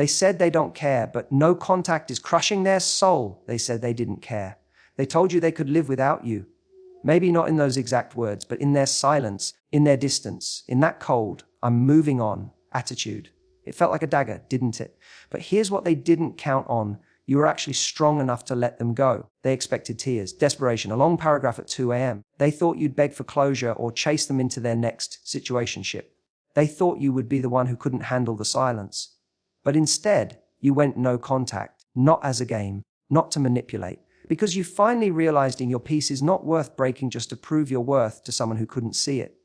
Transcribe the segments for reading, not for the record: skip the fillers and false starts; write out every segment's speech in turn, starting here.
They said they don't care, but no contact is crushing their soul. They said they didn't care. They told you they could live without you. Maybe not in those exact words, but in their silence, in their distance, in that cold, I'm moving on attitude. It felt like a dagger, didn't it? But here's what they didn't count on. You were actually strong enough to let them go. They expected tears, desperation, a long paragraph at 2 a.m. They thought you'd beg for closure or chase them into their next situationship. They thought you would be the one who couldn't handle the silence. But instead, you went no contact, not as a game, not to manipulate, because you finally realized your peace is not worth breaking just to prove your worth to someone who couldn't see it.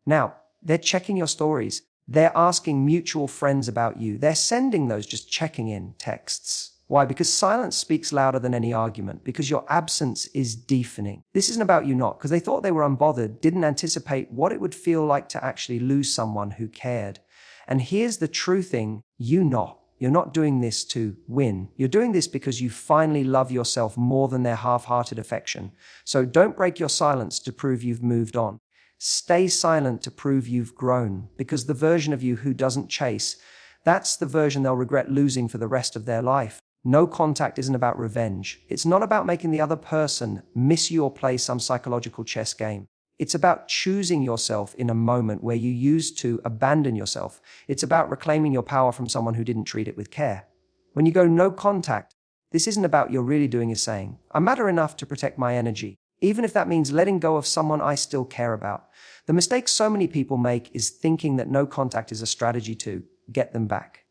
Now, they're checking your stories. They're asking mutual friends about you. They're sending those just checking in texts. Why? Because silence speaks louder than any argument, because your absence is deafening. This isn't about you not, because they thought they were unbothered, didn't anticipate what it would feel like to actually lose someone who cared. And here's the true thing, you're not doing this to win. You're doing this because you finally love yourself more than their half-hearted affection. So don't break your silence to prove you've moved on. Stay silent to prove you've grown, because the version of you who doesn't chase, that's the version they'll regret losing for the rest of their life. No contact isn't about revenge. It's not about making the other person miss you or play some psychological chess game. It's about choosing yourself in a moment where you used to abandon yourself. It's about reclaiming your power from someone who didn't treat it with care. When you go no contact, this isn't about you're really doing is saying, I matter enough to protect my energy, even if that means letting go of someone I still care about. The mistake so many people make is thinking that no contact is a strategy to get them back.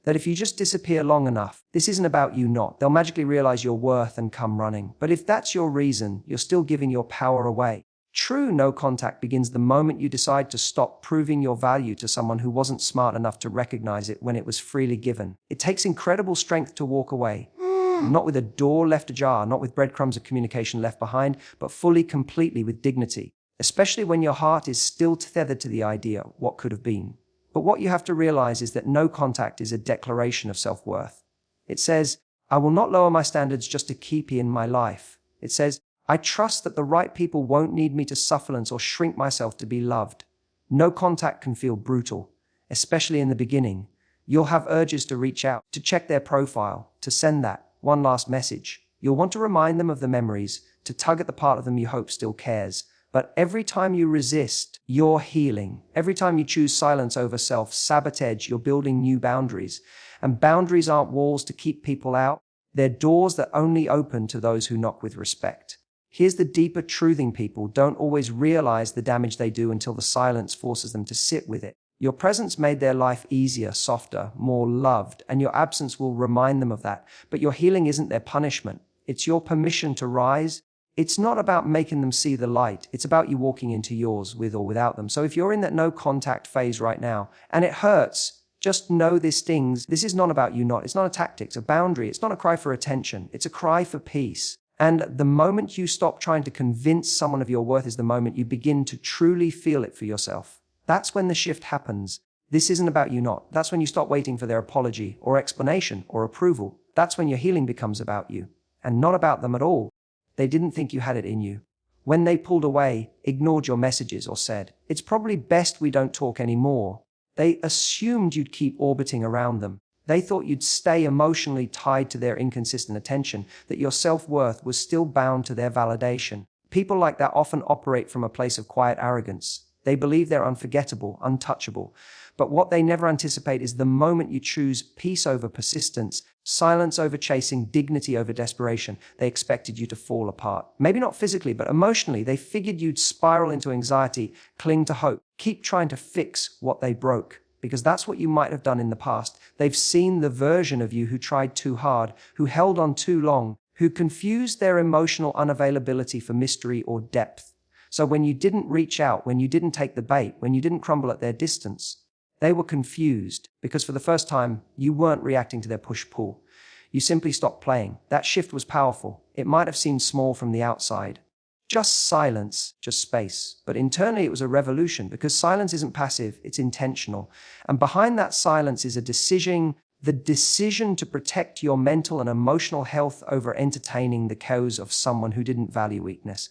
That if you just disappear long enough, this isn't about you not. They'll magically realize your worth and come running. But if that's your reason, you're still giving your power away. True no contact begins the moment you decide to stop proving your value to someone who wasn't smart enough to recognize it when it was freely given. It takes incredible strength to walk away. Not with a door left ajar, not with breadcrumbs of communication left behind, but fully, completely with dignity. Especially when your heart is still tethered to the idea of what could have been. But what you have to realize is that no contact is a declaration of self-worth. It says, I will not lower my standards just to keep you in my life. It says, I trust that the right people won't need me to suffocate or shrink myself to be loved. No contact can feel brutal, especially in the beginning. You'll have urges to reach out, to check their profile, to send that one last message. You'll want to remind them of the memories, to tug at the part of them you hope still cares. But every time you resist, you're healing. Every time you choose silence over self-sabotage, you're building new boundaries. And boundaries aren't walls to keep people out. They're doors that only open to those who knock with respect. Here's the deeper truthing: people don't always realize the damage they do until the silence forces them to sit with it. Your presence made their life easier, softer, more loved, and your absence will remind them of that. But your healing isn't their punishment. It's your permission to rise. It's not about making them see the light. It's about you walking into yours with or without them. So if you're in that no contact phase right now, and it hurts, just know this stings. This is not about you not. It's not a tactic, it's a boundary. It's not a cry for attention. It's a cry for peace. And the moment you stop trying to convince someone of your worth is the moment you begin to truly feel it for yourself. That's when the shift happens. This isn't about you not. That's when you stop waiting for their apology or explanation or approval. That's when your healing becomes about you and not about them at all. They didn't think you had it in you. When they pulled away, ignored your messages, or said, it's probably best we don't talk anymore, they assumed you'd keep orbiting around them. They thought you'd stay emotionally tied to their inconsistent attention, that your self-worth was still bound to their validation. People like that often operate from a place of quiet arrogance. They believe they're unforgettable, untouchable. But what they never anticipate is the moment you choose peace over persistence, silence over chasing, dignity over desperation, they expected you to fall apart. Maybe not physically, but emotionally. They figured you'd spiral into anxiety, cling to hope, keep trying to fix what they broke. Because that's what you might have done in the past. They've seen the version of you who tried too hard, who held on too long, who confused their emotional unavailability for mystery or depth. So when you didn't reach out, when you didn't take the bait, when you didn't crumble at their distance, they were confused because for the first time, you weren't reacting to their push-pull. You simply stopped playing. That shift was powerful. It might have seemed small from the outside. Just silence, just space. But internally, it was a revolution because silence isn't passive, it's intentional. And behind that silence is a decision, the decision to protect your mental and emotional health over entertaining the chaos of someone who didn't value weakness.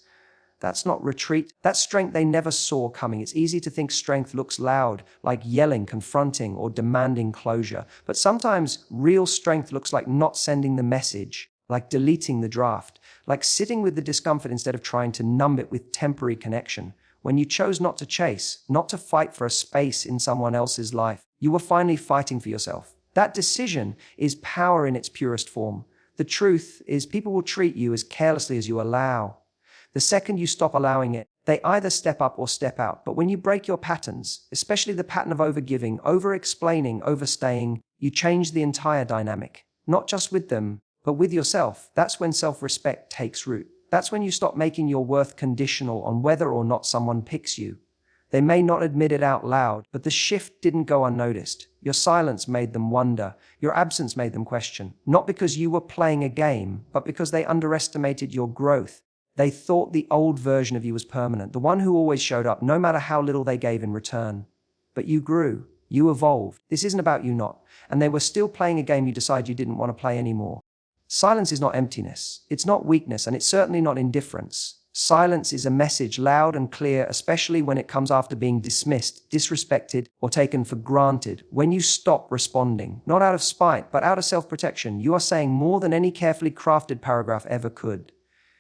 That's not retreat. That's strength they never saw coming. It's easy to think strength looks loud, like yelling, confronting, or demanding closure. But sometimes real strength looks like not sending the message, like deleting the draft, like sitting with the discomfort instead of trying to numb it with temporary connection. When you chose not to chase, not to fight for a space in someone else's life, you were finally fighting for yourself. That decision is power in its purest form. The truth is, people will treat you as carelessly as you allow. The second you stop allowing it, they either step up or step out. But when you break your patterns, especially the pattern of overgiving, over-explaining, overstaying, you change the entire dynamic. Not just with them, but with yourself. That's when self-respect takes root. That's when you stop making your worth conditional on whether or not someone picks you. They may not admit it out loud, but the shift didn't go unnoticed. Your silence made them wonder. Your absence made them question. Not because you were playing a game, but because they underestimated your growth. They thought the old version of you was permanent, the one who always showed up, no matter how little they gave in return. But you grew. You evolved. This isn't about you not. And they were still playing a game you decided you didn't want to play anymore. Silence is not emptiness. It's not weakness, and it's certainly not indifference. Silence is a message loud and clear, especially when it comes after being dismissed, disrespected, or taken for granted. When you stop responding, not out of spite, but out of self-protection, you are saying more than any carefully crafted paragraph ever could.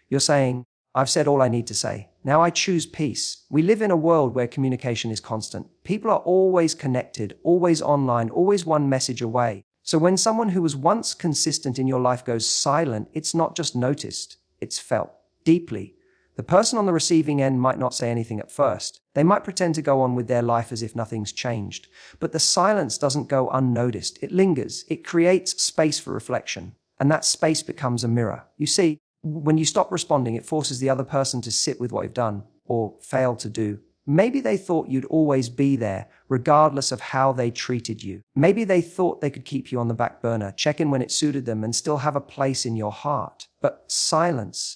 You're saying, I've said all I need to say. Now I choose peace. We live in a world where communication is constant. People are always connected, always online, always one message away. So when someone who was once consistent in your life goes silent, it's not just noticed, it's felt deeply. The person on the receiving end might not say anything at first. They might pretend to go on with their life as if nothing's changed. But the silence doesn't go unnoticed. It lingers. It creates space for reflection. And that space becomes a mirror. You see, when you stop responding, it forces the other person to sit with what you've done or failed to do. Maybe they thought you'd always be there, regardless of how they treated you. Maybe they thought they could keep you on the back burner, check in when it suited them, and still have a place in your heart. But silence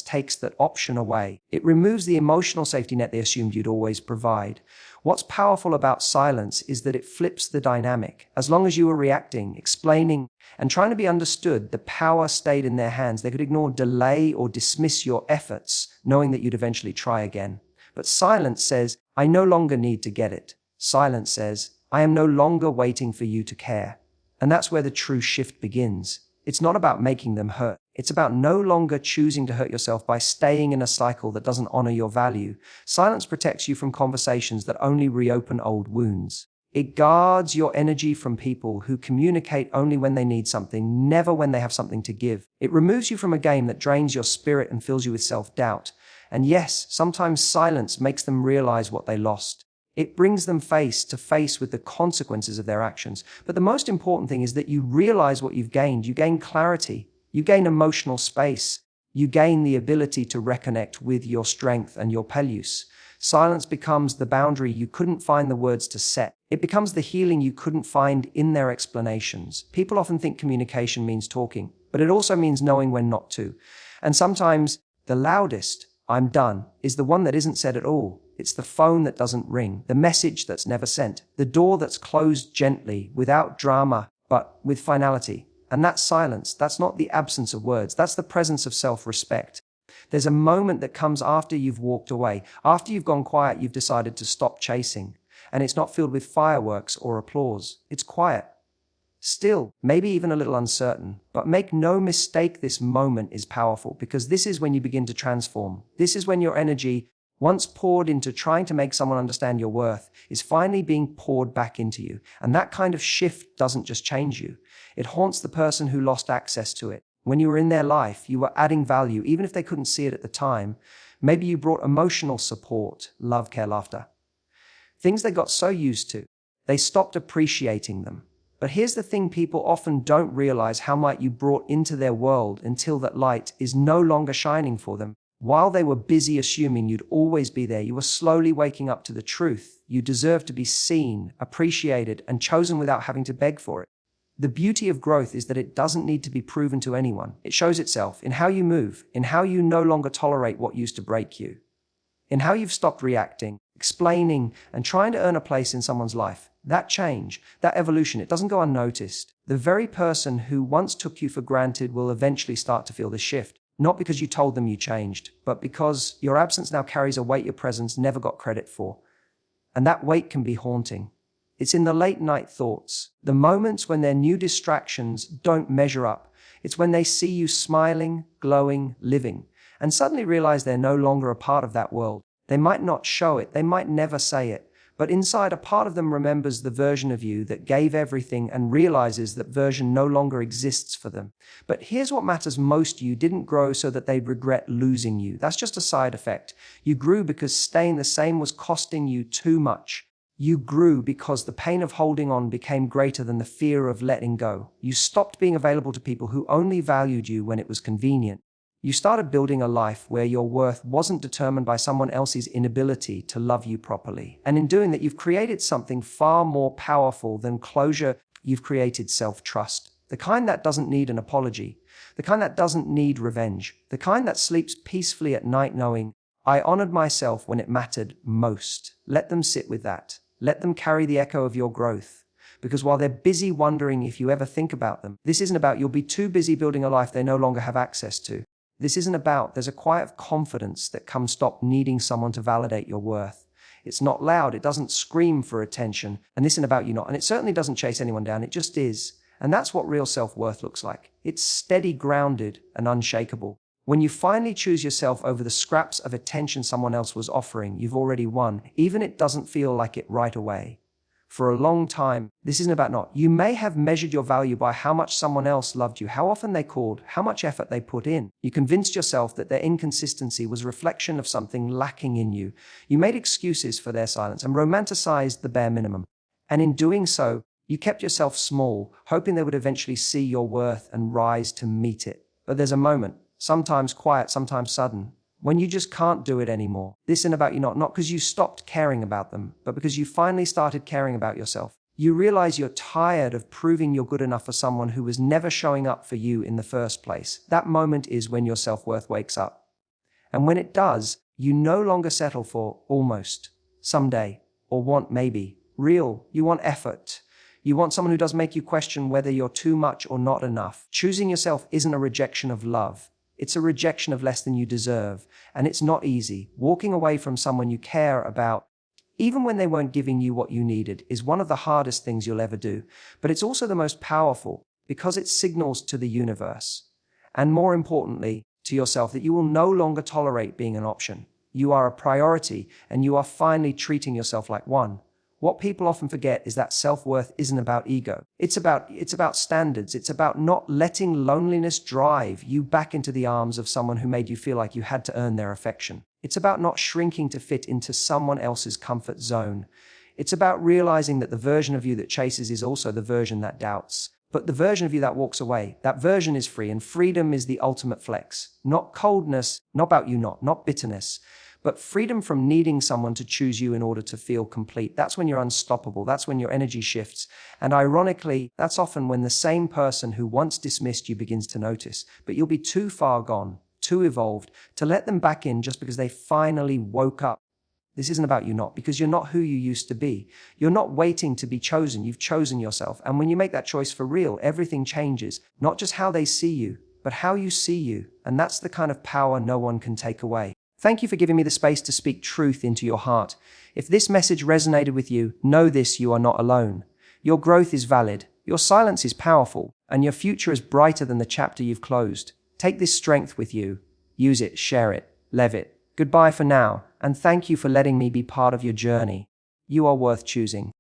takes that option away. It removes the emotional safety net they assumed you'd always provide. What's powerful about silence is that it flips the dynamic. As long as you were reacting, explaining, and trying to be understood, the power stayed in their hands. They could ignore, delay, or dismiss your efforts, knowing that you'd eventually try again. But silence says, I no longer need to get it. Silence says, I am no longer waiting for you to care. And that's where the true shift begins. It's not about making them hurt. It's about no longer choosing to hurt yourself by staying in a cycle that doesn't honor your value. Silence protects you from conversations that only reopen old wounds. It guards your energy from people who communicate only when they need something, never when they have something to give. It removes you from a game that drains your spirit and fills you with self-doubt. And yes, sometimes silence makes them realize what they lost. It brings them face to face with the consequences of their actions. But the most important thing is that you realize what you've gained. You gain clarity. You gain emotional space. You gain the ability to reconnect with your strength and your pelleas. Silence becomes the boundary you couldn't find the words to set. It becomes the healing you couldn't find in their explanations. People often think communication means talking, but it also means knowing when not to. And sometimes the loudest I'm done is the one that isn't said at all. It's the phone that doesn't ring, the message that's never sent, the door that's closed gently, without drama, but with finality. And that silence, that's not the absence of words, that's the presence of self-respect. There's a moment that comes after you've walked away. After you've gone quiet, you've decided to stop chasing. And it's not filled with fireworks or applause. It's quiet. Still, maybe even a little uncertain, but make no mistake, this moment is powerful because this is when you begin to transform. This is when your energy, once poured into trying to make someone understand your worth, is finally being poured back into you. And that kind of shift doesn't just change you. It haunts the person who lost access to it. When you were in their life, you were adding value, even if they couldn't see it at the time. Maybe you brought emotional support, love, care, laughter. Things they got so used to, they stopped appreciating them. But here's the thing, people often don't realize how much you brought into their world until that light is no longer shining for them. While they were busy assuming you'd always be there, you were slowly waking up to the truth. You deserve to be seen, appreciated, and chosen without having to beg for it. The beauty of growth is that it doesn't need to be proven to anyone. It shows itself in how you move, in how you no longer tolerate what used to break you, in how you've stopped reacting, explaining, and trying to earn a place in someone's life. That change, that evolution, it doesn't go unnoticed. The very person who once took you for granted will eventually start to feel the shift. Not because you told them you changed, but because your absence now carries a weight your presence never got credit for. And that weight can be haunting. It's in the late night thoughts, the moments when their new distractions don't measure up. It's when they see you smiling, glowing, living, and suddenly realize they're no longer a part of that world. They might not show it, they might never say it, but inside a part of them remembers the version of you that gave everything and realizes that version no longer exists for them. But here's what matters most: you didn't grow so that they'd regret losing you. That's just a side effect. You grew because staying the same was costing you too much. You grew because the pain of holding on became greater than the fear of letting go. You stopped being available to people who only valued you when it was convenient. You started building a life where your worth wasn't determined by someone else's inability to love you properly. And in doing that, you've created something far more powerful than closure. You've created self-trust. The kind that doesn't need an apology. The kind that doesn't need revenge. The kind that sleeps peacefully at night knowing, I honored myself when it mattered most. Let them sit with that. Let them carry the echo of your growth. Because while they're busy wondering if you ever think about them, this isn't about you'll be too busy building a life they no longer have access to. This isn't about there's a quiet confidence that comes stop needing someone to validate your worth. It's not loud, it doesn't scream for attention, and this isn't about you not, and it certainly doesn't chase anyone down, it just is. And that's what real self-worth looks like. It's steady, grounded, and unshakable. When you finally choose yourself over the scraps of attention someone else was offering, you've already won, even if it doesn't feel like it right away. For a long time, this isn't about not. You may have measured your value by how much someone else loved you, how often they called, how much effort they put in. You convinced yourself that their inconsistency was a reflection of something lacking in you. You made excuses for their silence and romanticized the bare minimum. And in doing so, you kept yourself small, hoping they would eventually see your worth and rise to meet it. But there's a moment, sometimes quiet, sometimes sudden, when you just can't do it anymore. This isn't about you not because you stopped caring about them, but because you finally started caring about yourself. You realize you're tired of proving you're good enough for someone who was never showing up for you in the first place. That moment is when your self-worth wakes up. And when it does, you no longer settle for almost, someday, or want maybe. Real, you want effort. You want someone who does make you question whether you're too much or not enough. Choosing yourself isn't a rejection of love. It's a rejection of less than you deserve, and it's not easy. Walking away from someone you care about, even when they weren't giving you what you needed, is one of the hardest things you'll ever do. But it's also the most powerful because it signals to the universe, and more importantly, to yourself, that you will no longer tolerate being an option. You are a priority, and you are finally treating yourself like one. What people often forget is that self-worth isn't about ego. It's about standards. It's about not letting loneliness drive you back into the arms of someone who made you feel like you had to earn their affection. It's about not shrinking to fit into someone else's comfort zone. It's about realizing that the version of you that chases is also the version that doubts. But the version of you that walks away, that version is free, and freedom is the ultimate flex. Not coldness, not about you not bitterness, but freedom from needing someone to choose you in order to feel complete. That's when you're unstoppable. That's when your energy shifts. And ironically, that's often when the same person who once dismissed you begins to notice. But you'll be too far gone, too evolved, to let them back in just because they finally woke up. This isn't about you not, because you're not who you used to be. You're not waiting to be chosen. You've chosen yourself. And when you make that choice for real, everything changes. Not just how they see you, but how you see you. And that's the kind of power no one can take away. Thank you for giving me the space to speak truth into your heart. If this message resonated with you, know this: you are not alone. Your growth is valid, your silence is powerful, and your future is brighter than the chapter you've closed. Take this strength with you. Use it, share it, live it. Goodbye for now, and thank you for letting me be part of your journey. You are worth choosing.